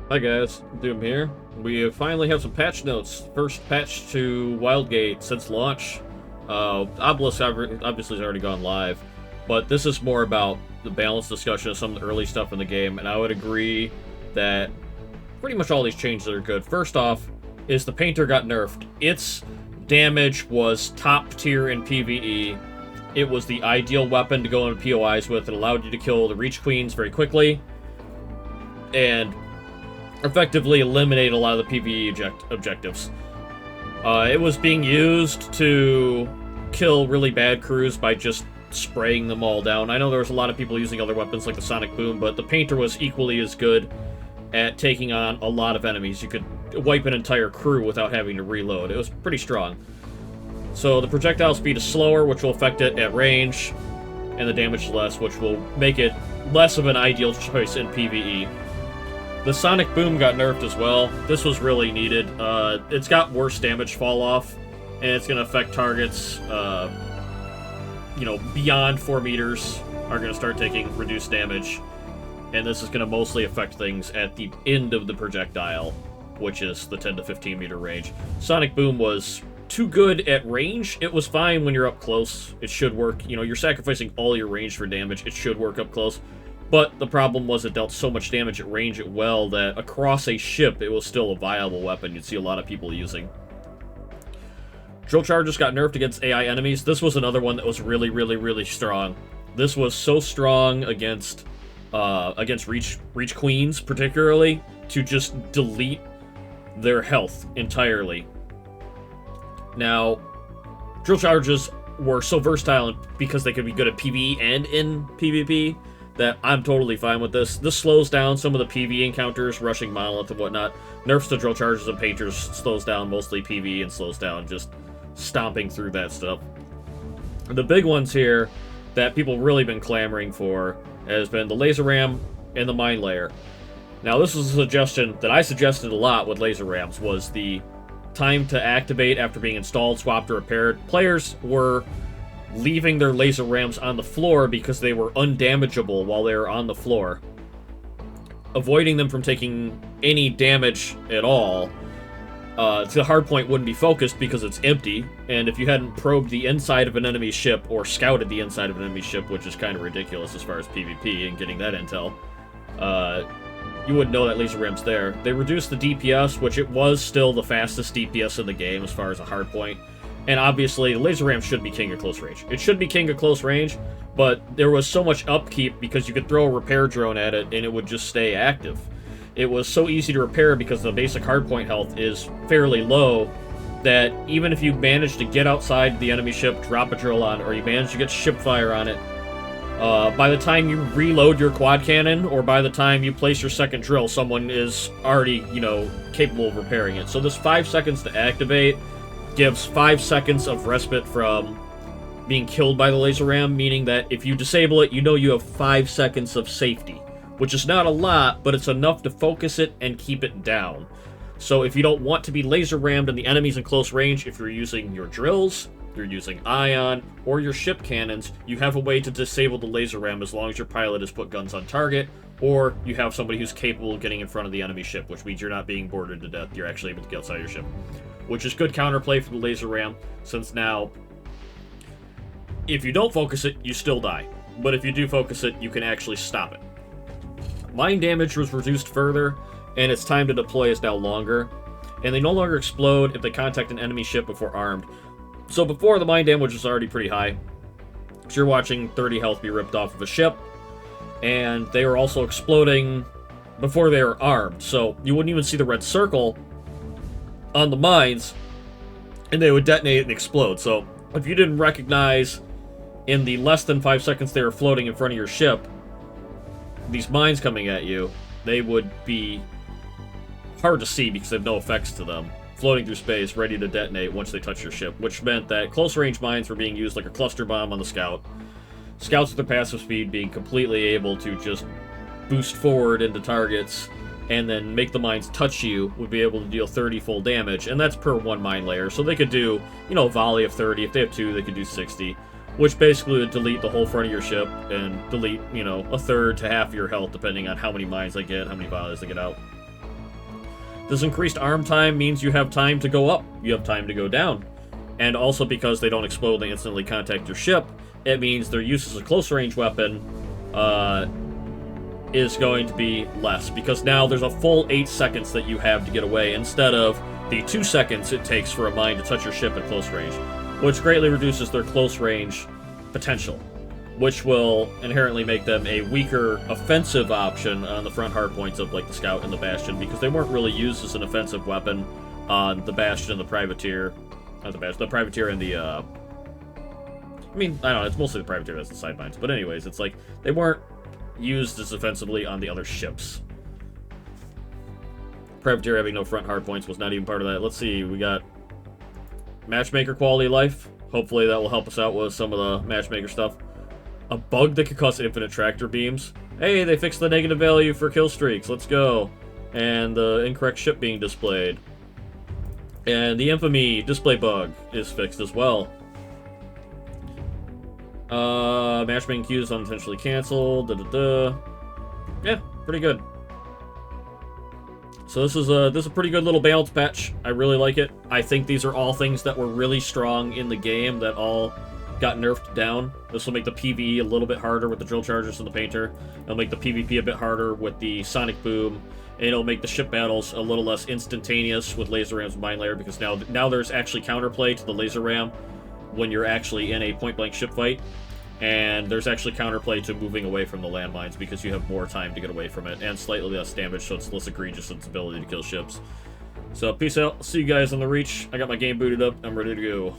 Hi guys, Doom here. We finally have some patch notes. First patch to Wildgate since launch. Obelisk obviously has already gone live, but this is more about the balance discussion of some of the early stuff in the game, and I would agree that pretty much all these changes are good. First off, is the Painter got nerfed. Its damage was top tier in PvE. It was the ideal weapon to go into POIs with. It allowed you to kill the Reach Queens very quickly, and effectively eliminate a lot of the PvE objectives. It was being used to kill really bad crews by just spraying them all down. I know there was a lot of people using other weapons like the Sonic Boom, but the Painter was equally as good at taking on a lot of enemies. You could wipe an entire crew without having to reload. It was pretty strong. So the projectile speed is slower, which will affect it at range, and the damage is less, which will make it less of an ideal choice in PvE. The Sonic Boom got nerfed as well. This was really needed. It's got worse damage fall off, and it's going to affect targets, beyond 4 meters are going to start taking reduced damage, and this is going to mostly affect things at the end of the projectile, which is the 10 to 15 meter range. Sonic Boom was too good at range. It was fine when you're up close. It should work. You're sacrificing all your range for damage. It should work up close. But the problem was it dealt so much damage at range at well that across a ship it was still a viable weapon you'd see a lot of people using. Drill charges got nerfed against AI enemies. This was another one that was really, really, really strong. This was so strong against Reach Queens, particularly, to just delete their health entirely. Now, drill charges were so versatile because they could be good at PvE and in PvP that I'm totally fine with this. This slows down some of the PvE encounters, rushing Monolith and whatnot. Nerfs to drill charges and Painters slows down mostly PvE and slows down just stomping through that stuff. The big ones here that people really been clamoring for has been the Laser Ram and the Mine Layer. Now this was a suggestion that I suggested a lot with Laser Rams, was the time to activate after being installed, swapped, or repaired. Players were leaving their laser rams on the floor because they were undamageable while they were on the floor, avoiding them from taking any damage at all. The hardpoint wouldn't be focused because it's empty, and if you hadn't probed the inside of an enemy ship or scouted the inside of an enemy ship, which is kind of ridiculous as far as PvP and getting that intel, you wouldn't know that laser ram's there. They reduced the DPS, which it was still the fastest DPS in the game as far as a hardpoint. And obviously, the Laser Ram should be king of close range. It should be king of close range, but there was so much upkeep because you could throw a repair drone at it and it would just stay active. It was so easy to repair because the basic hardpoint health is fairly low that even if you manage to get outside the enemy ship, drop a drill on it, or you manage to get ship fire on it, by the time you reload your quad cannon or by the time you place your second drill, someone is already, capable of repairing it. So this 5 seconds to activate gives 5 seconds of respite from being killed by the laser ram, meaning that if you disable it, you have 5 seconds of safety, which is not a lot, but it's enough to focus it and keep it down. So if you don't want to be laser rammed and the enemies in close range, if you're using your drills, you're using ion, or your ship cannons, you have a way to disable the laser ram as long as your pilot has put guns on target, or you have somebody who's capable of getting in front of the enemy ship, which means you're not being boarded to death, you're actually able to get outside your ship. Which is good counterplay for the laser ram, since now, if you don't focus it, you still die. But if you do focus it, you can actually stop it. Mine damage was reduced further, and its time to deploy is now longer. And they no longer explode if they contact an enemy ship before armed. So before, the mine damage was already pretty high. So you're watching 30 health be ripped off of a ship, and they were also exploding before they were armed. So you wouldn't even see the red circle on the mines, and they would detonate and explode. So if you didn't recognize in the less than 5 seconds they were floating in front of your ship these mines coming at you, they would be hard to see because they have no effects to them, floating through space, ready to detonate once they touch your ship, which meant that close range mines were being used like a cluster bomb on the scout. Scouts with their passive speed being completely able to just boost forward into targets and then make the mines touch you, would be able to deal 30 full damage, and that's per 1 mine layer. So they could do, a volley of 30. If they have 2, they could do 60, which basically would delete the whole front of your ship and delete, a third to half of your health, depending on how many mines they get, how many volleys they get out. This increased arm time means you have time to go up, you have time to go down. And also because they don't explode, they instantly contact your ship, it means their use as a close-range weapon is going to be less, because now there's a full 8 seconds that you have to get away, instead of the 2 seconds it takes for a mine to touch your ship at close range, which greatly reduces their close-range potential, which will inherently make them a weaker offensive option on the front hardpoints of, like, the Scout and the Bastion, because they weren't really used as an offensive weapon on the Bastion and the Privateer. Not the Bastion, the Privateer and the, I mean, I don't know, it's mostly the Privateer that's the sidebinds, but anyways, it's like, they weren't used as offensively on the other ships. Privateer having no front hardpoints was not even part of that. Let's see, we got Matchmaker quality life. Hopefully that will help us out with some of the Matchmaker stuff. A bug that could cause infinite tractor beams. Hey, they fixed the negative value for kill streaks. Let's go. And the incorrect ship being displayed. And the infamy display bug is fixed as well. Matchmaking queues unintentionally canceled. Yeah, pretty good. So this is a pretty good little balance patch. I really like it. I think these are all things that were really strong in the game that all got nerfed down. This will make the PvE a little bit harder with the drill chargers and the painter. It'll make the PvP a bit harder with the sonic boom. And it'll make the ship battles a little less instantaneous with laser rams and mine layer, because now there's actually counterplay to the laser ram when you're actually in a point-blank ship fight. And there's actually counterplay to moving away from the landmines, because you have more time to get away from it, and slightly less damage, so it's less egregious in its ability to kill ships. So peace out. See you guys on the Reach. I got my game booted up. I'm ready to go.